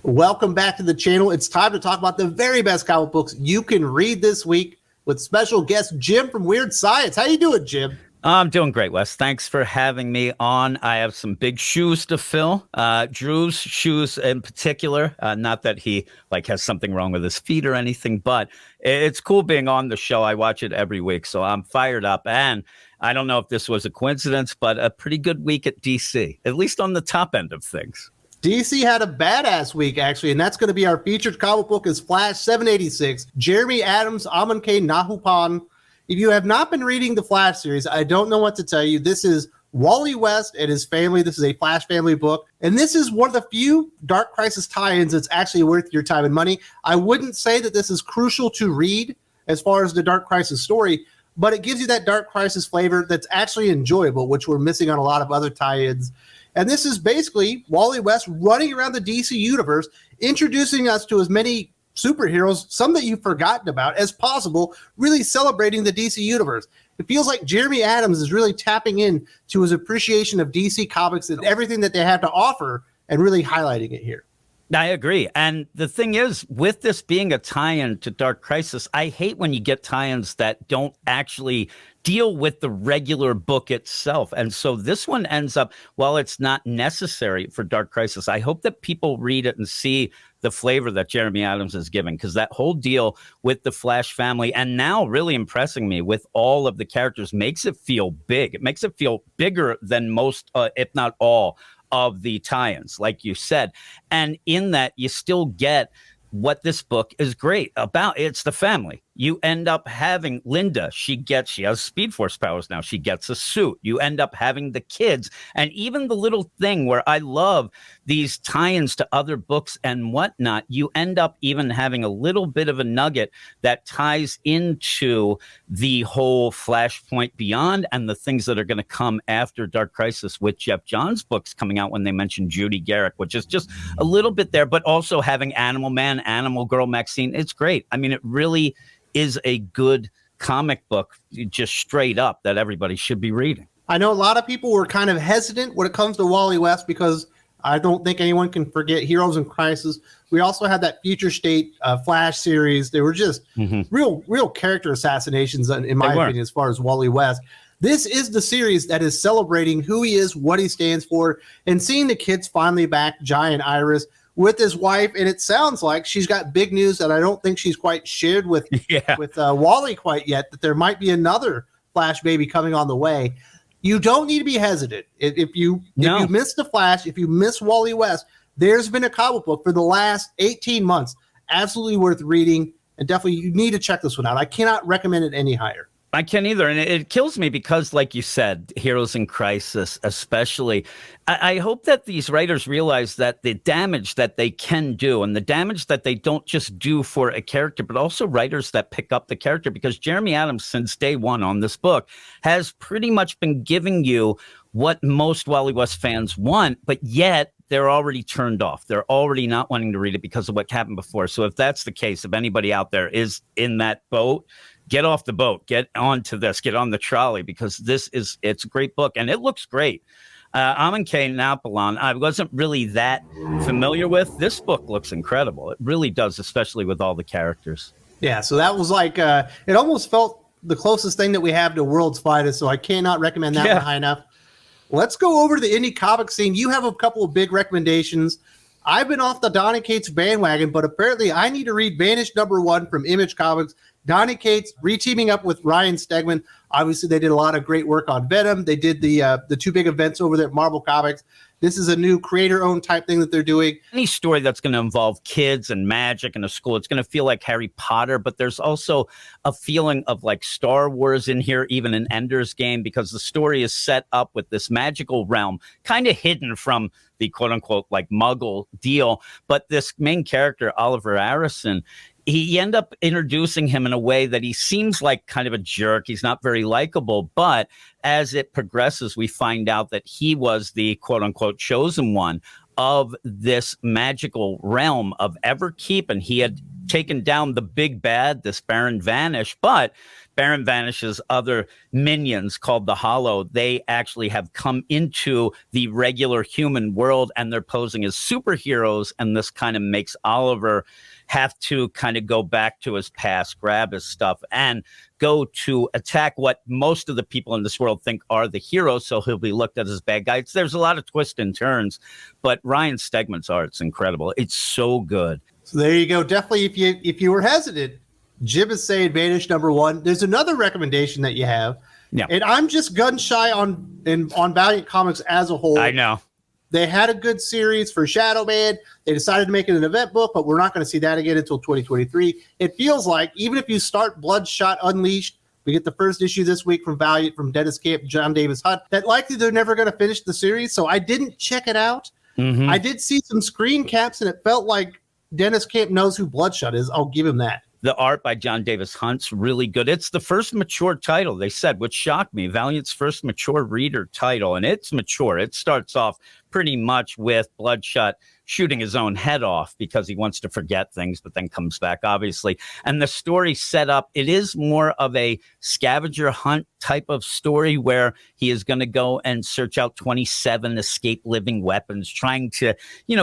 Welcome back to the channel. It's time to talk about the very best comic books you can read this week with special guest Jim from Weird Science. How you doing, Jim? I'm doing great, Wes. Thanks for having me on. I have some big shoes to fill. Drew's shoes in particular. Not that he has something wrong with his feet or anything, but it's cool being on the show. I watch it every week, so I'm fired up. And I don't know if this was a coincidence, but a pretty good week at DC, at least on the top end of things. DC had a badass week, actually, and that's going to be our featured comic book is Flash 786, Jeremy Adams, Aman K. Nahupan. If you have not been reading the Flash series, I don't know what to tell you. This is Wally West and his family. This is a Flash family book, and this is one of the few Dark Crisis tie-ins that's actually worth your time and money. I wouldn't say that this is crucial to read as far as the Dark Crisis story, but it gives you that Dark Crisis flavor that's actually enjoyable, which we're missing on a lot of other tie-ins. And this is basically Wally West running around the DC universe, introducing us to as many superheroes, some that you've forgotten about, as possible, really celebrating the DC universe. It feels like Jeremy Adams is really tapping in to his appreciation of DC Comics and everything that they have to offer and really highlighting it here. I agree. And the thing is, with this being a tie-in to Dark Crisis, I hate when you get tie-ins that don't actually deal with the regular book itself. And so this one ends up, while it's not necessary for Dark Crisis, I hope that people read it and see the flavor that Jeremy Adams is giving, because that whole deal with the Flash family, and now really impressing me with all of the characters, makes it feel big. It makes it feel bigger than most, if not all, of the tie-ins, like you said. And in that, you still get what this book is great about. It's the family. You end up having Linda. She has Speed Force powers now. She gets a suit. You end up having the kids. And even the little thing where I love these tie-ins to other books and whatnot, you end up even having a little bit of a nugget that ties into the whole Flashpoint Beyond and the things that are going to come after Dark Crisis with Jeff Johns' books coming out when they mention Judy Garrick, which is just a little bit there, but also having Animal Man, Animal Girl, Maxine. It's great. I mean, it really is a good comic book, just straight up, that everybody should be reading. I know a lot of people were kind of hesitant when it comes to Wally West because I don't think anyone can forget Heroes in Crisis. We also had that Future State Flash series. They were just real character assassinations, in my opinion, as far as Wally West. This is the series that is celebrating who he is, what he stands for, and seeing the kids finally back, Jai and Iris, with his wife, and it sounds like she's got big news that I don't think she's quite shared with Wally quite yet, that there might be another Flash baby coming on the way. You don't need to be hesitant. If you miss the Flash, if you miss Wally West, there's been a comic book for the last 18 months, absolutely worth reading, and definitely you need to check this one out. I cannot recommend it any higher. I can't either. And it kills me because, like you said, Heroes in Crisis, especially, I hope that these writers realize that the damage that they can do and the damage that they don't just do for a character, but also writers that pick up the character, because Jeremy Adams, since day one on this book, has pretty much been giving you what most Wally West fans want, but yet they're already turned off. They're already not wanting to read it because of what happened before. So if that's the case, if anybody out there is in that boat, get off the boat, get onto this, get on the trolley, because it's a great book and it looks great. Aman K. Napalan, I wasn't really that familiar with. This book looks incredible. It really does, especially with all the characters. Yeah, so that was like, it almost felt the closest thing that we have to World's Finest, so I cannot recommend that one high enough. Let's go over the indie comic scene. You have a couple of big recommendations. I've been off the Donny Cates bandwagon, but apparently I need to read Vanish #1 from Image Comics. Donny Cates reteaming up with Ryan Stegman. Obviously, they did a lot of great work on Venom. They did the two big events over there at Marvel Comics. This is a new creator-owned type thing that they're doing. Any story that's going to involve kids and magic in a school, it's going to feel like Harry Potter, but there's also a feeling of like Star Wars in here, even in Ender's Game, because the story is set up with this magical realm, kind of hidden from the quote-unquote like Muggle deal. But this main character, Oliver Harrison, he end up introducing him in a way that he seems like kind of a jerk. He's not very likable, but as it progresses, we find out that he was the quote unquote chosen one of this magical realm of Everkeep, and he had taken down the big bad, this Baron Vanish, but Baron Vanish's other minions called the Hollow, they actually have come into the regular human world and they're posing as superheroes. And this kind of makes Oliver have to kind of go back to his past, grab his stuff, and go to attack what most of the people in this world think are the heroes. So he'll be looked at as bad guys. There's a lot of twists and turns, but Ryan Stegman's art's incredible. It's so good. So there you go. Definitely, if you were hesitant, Jim is saying Vanish #1. There's another recommendation that you have. Yeah. And I'm just gun shy on Valiant Comics as a whole. I know. They had a good series for Shadow Man. They decided to make it an event book, but we're not going to see that again until 2023. It feels like even if you start Bloodshot Unleashed, we get the first issue this week from Valiant, from Dennis Camp, John Davis Hunt, that likely they're never going to finish the series. So I didn't check it out. Mm-hmm. I did see some screen caps, and it felt like Dennis Camp knows who Bloodshot is. I'll give him that. The art by John Davis Hunt's really good. It's the first mature title, they said, which shocked me. Valiant's first mature reader title, and it's mature. It starts off pretty much with Bloodshot shooting his own head off because he wants to forget things, but then comes back, obviously. And the story set up, it is more of a scavenger hunt type of story where he is going to go and search out 27 escape living weapons, trying to,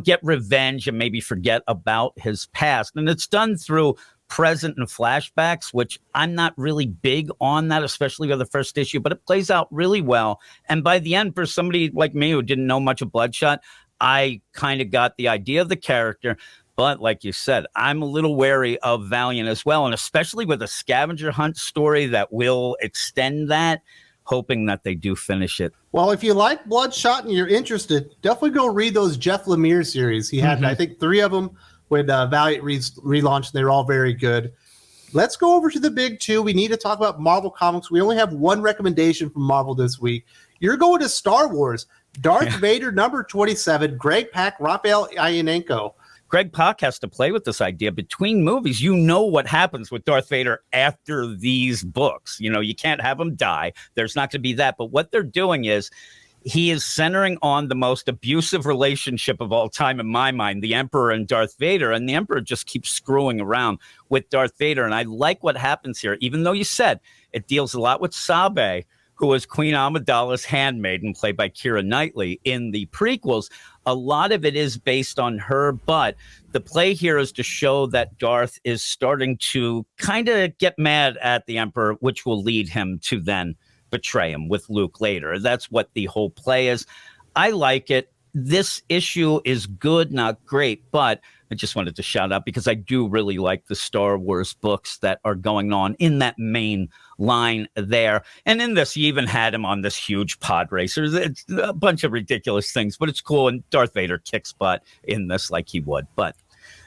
get revenge and maybe forget about his past. And it's done through present and flashbacks, which I'm not really big on that, especially with the first issue, but it plays out really well. And by the end, for somebody like me who didn't know much of Bloodshot, I kind of got the idea of the character. But like you said, I'm a little wary of Valiant as well. And especially with a scavenger hunt story that will extend that, hoping that they do finish it. Well, if you like Bloodshot and you're interested, definitely go read those Jeff Lemire series. He had, I think, 3 of them when Valiant relaunched. They're all very good. Let's go over to the big 2. We need to talk about Marvel Comics. We only have one recommendation from Marvel this week. You're going to Star Wars. Darth Vader #27, Greg Pak, Raphael Ianenko. Greg Pak has to play with this idea. Between movies, you know what happens with Darth Vader after these books. You can't have him die. There's not going to be that. But what they're doing is he is centering on the most abusive relationship of all time, in my mind, the Emperor and Darth Vader. And the Emperor just keeps screwing around with Darth Vader. And I like what happens here, even though you said it deals a lot with Sabe, who was Queen Amidala's handmaiden, played by Keira Knightley in the prequels. A lot of it is based on her, but the play here is to show that Darth is starting to kind of get mad at the Emperor, which will lead him to then betray him with Luke later. That's what the whole play is. I like it. This issue is good, not great, but I just wanted to shout out because I do really like the Star Wars books that are going on in that main line there. And in this, you even had him on this huge pod racer. It's a bunch of ridiculous things, but it's cool. And Darth Vader kicks butt in this like he would. But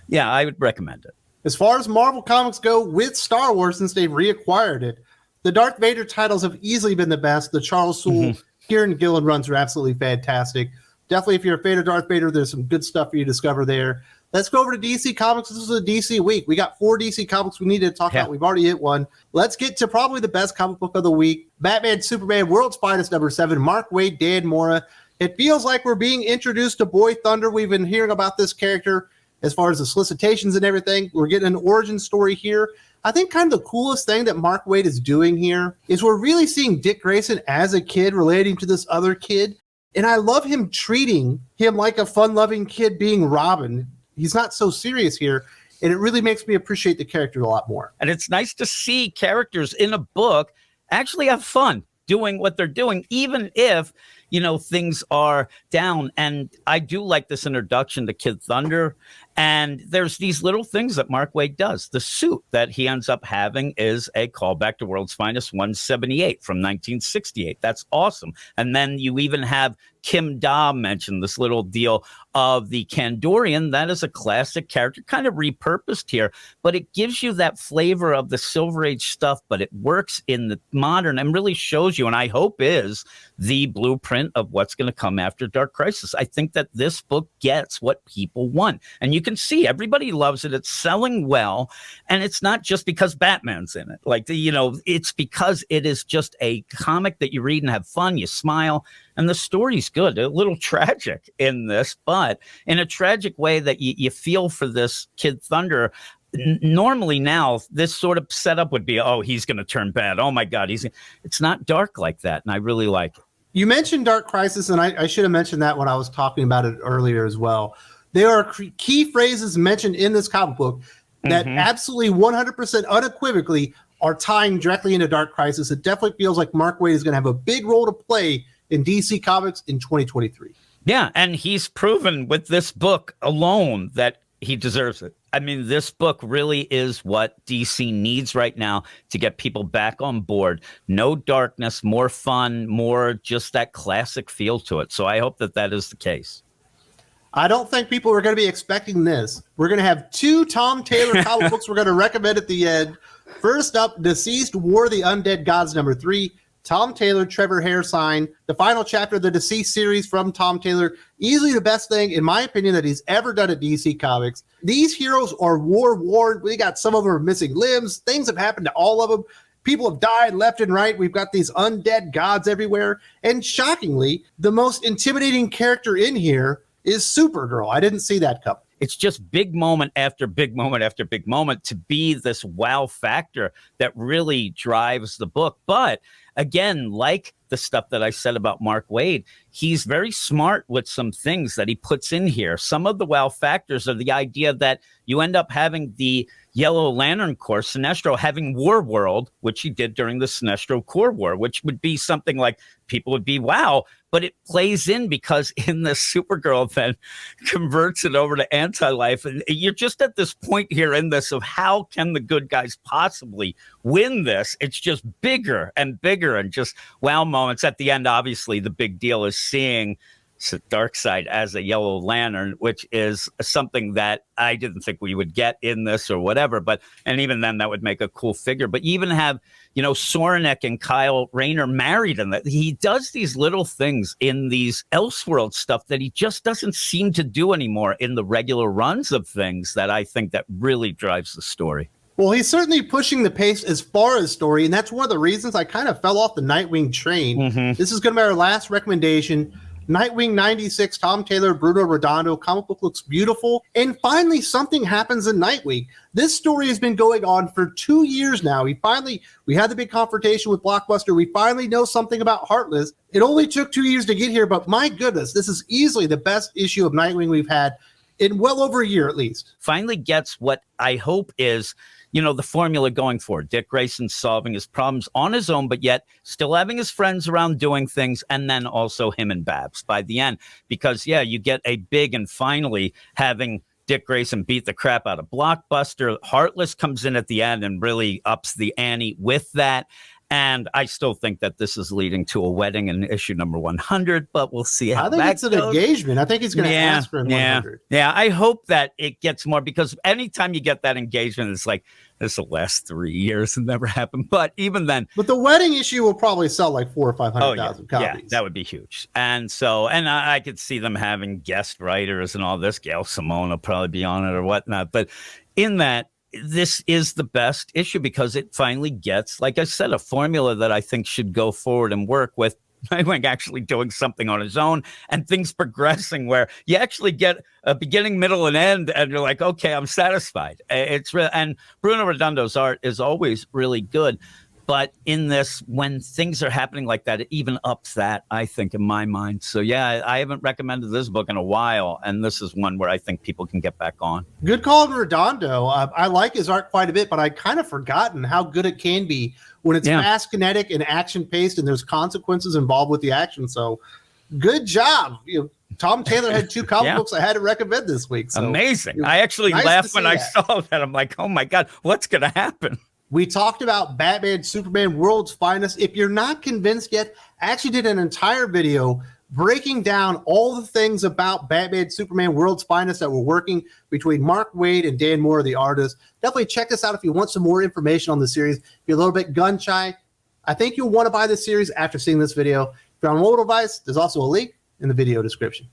yeah, I would recommend it. As far as Marvel Comics go with Star Wars, since they've reacquired it, the Darth Vader titles have easily been the best. The Charles Soule, Kieran Gillen runs are absolutely fantastic. Definitely, if you're a fan of Darth Vader, there's some good stuff for you to discover there. Let's go over to DC Comics. This is a DC week. We got 4 DC comics we need to talk about. We've already hit one. Let's get to probably the best comic book of the week. Batman, Superman, World's Finest #7, Mark Waid, Dan Mora. It feels like we're being introduced to Boy Thunder. We've been hearing about this character as far as the solicitations and everything. We're getting an origin story here. I think kind of the coolest thing that Mark Waid is doing here is we're really seeing Dick Grayson as a kid relating to this other kid. And I love him treating him like a fun-loving kid being Robin. He's not so serious here, and it really makes me appreciate the character a lot more. And it's nice to see characters in a book actually have fun doing what they're doing, even if, things are down. And I do like this introduction to Kid Thunder. And there's these little things that Mark Waid does. The suit that he ends up having is a callback to World's Finest 178 from 1968. That's awesome. And then you even have Kim Da mention this little deal of the Kandorian. That is a classic character, kind of repurposed here, but it gives you that flavor of the Silver Age stuff, but it works in the modern and really shows you, and I hope is the blueprint of what's going to come after Dark Crisis. I think that this book gets what people want. And you can see everybody loves it. It's selling well. And it's not just because Batman's in it. It's because it is just a comic that you read and have fun. You smile. And the story's good. A little tragic in this, but in a tragic way that you feel for this Kid Thunder. normally now this sort of setup would be, oh, he's going to turn bad. Oh my God, it's not dark like that. And I really like it. You mentioned Dark Crisis, and I should have mentioned that when I was talking about it earlier as well. There are key phrases mentioned in this comic book that absolutely 100% unequivocally are tying directly into Dark Crisis. It definitely feels like Mark Waid is going to have a big role to play in DC Comics in 2023. Yeah, and he's proven with this book alone that he deserves it. I mean, this book really is what DC needs right now to get people back on board. No darkness, more fun, more just that classic feel to it. So I hope that that is the case. I don't think people are going to be expecting this. We're going to have 2 Tom Taylor comic books we're going to recommend at the end. First up, DCeased War of the Undead Gods #3. Tom Taylor, Trevor Hairsine, the final chapter of the DCeased series from Tom Taylor. Easily the best thing, in my opinion, that he's ever done at DC Comics. These heroes are war-worn. We got some of them are missing limbs. Things have happened to all of them. People have died left and right. We've got these undead gods everywhere. And shockingly, the most intimidating character in here is Supergirl. I didn't see that coming. It's just big moment after big moment after big moment to be this wow factor that really drives the book. But again, like the stuff that I said about Mark Waid, he's very smart with some things that he puts in here. Some of the wow factors are the idea that you end up having the Yellow Lantern Corps, Sinestro, having War World, which he did during the Sinestro Corps War, which would be something like people would be, wow, but it plays in because in the Supergirl then converts it over to anti-life. And you're just at this point here in this of how can the good guys possibly win this? It's just bigger and bigger and just wow moments. At the end, obviously, the big deal is seeing Darkseid as a Yellow Lantern, which is something that I didn't think we would get in this or whatever. And even then, that would make a cool figure. But you even have, Soranek and Kyle Rayner married in that. He does these little things in these Elseworld stuff that he just doesn't seem to do anymore in the regular runs of things that I think that really drives the story. Well, he's certainly pushing the pace as far as story, and that's one of the reasons I kind of fell off the Nightwing train. This is going to be our last recommendation. Nightwing 96, Tom Taylor, Bruno Redondo. Comic book looks beautiful. And finally, something happens in Nightwing. This story has been going on for 2 years now. We had the big confrontation with Blockbuster. We finally know something about Heartless. It only took 2 years to get here, but my goodness, this is easily the best issue of Nightwing we've had in well over a year at least. Finally gets what I hope is, the formula going forward. Dick Grayson solving his problems on his own, but yet still having his friends around doing things, and then also him and Babs by the end. Because, you get a big and finally having Dick Grayson beat the crap out of Blockbuster. Heartless comes in at the end and really ups the ante with that. And I still think that this is leading to a wedding in issue number 100, but we'll see how that goes. I think it's an engagement. I think he's going to ask for 100. Yeah, I hope that it gets more, because anytime you get that engagement, it's like, this will last 3 years and never happen. But even then. But the wedding issue will probably sell like 400,000 or 500,000 copies. Yeah, that would be huge. And so, I could see them having guest writers and all this. Gail Simone will probably be on it or whatnot. But in that, this is the best issue because it finally gets, like I said, a formula that I think should go forward and work with Nightwing actually doing something on his own and things progressing where you actually get a beginning, middle, and end, and you're like, okay, I'm satisfied. It's real. And Bruno Redondo's art is always really good. But in this, when things are happening like that, it even ups that, I think, in my mind. So, I haven't recommended this book in a while, and this is one where I think people can get back on. Good call on Redondo. I like his art quite a bit, but I'd kind of forgotten how good it can be when it's fast, kinetic, and action-paced, and there's consequences involved with the action. So, good job. Tom Taylor had 2 comic books I had to recommend this week. So, amazing. I actually laughed when I saw that. I'm like, oh, my God, what's going to happen? We talked about Batman, Superman, World's Finest. If you're not convinced yet, I actually did an entire video breaking down all the things about Batman, Superman, World's Finest that were working between Mark Waid and Dan Moore, the artist. Definitely check this out if you want some more information on the series. If you're a little bit gun shy, I think you'll want to buy this series after seeing this video. If you're on a mobile device, there's also a link in the video description.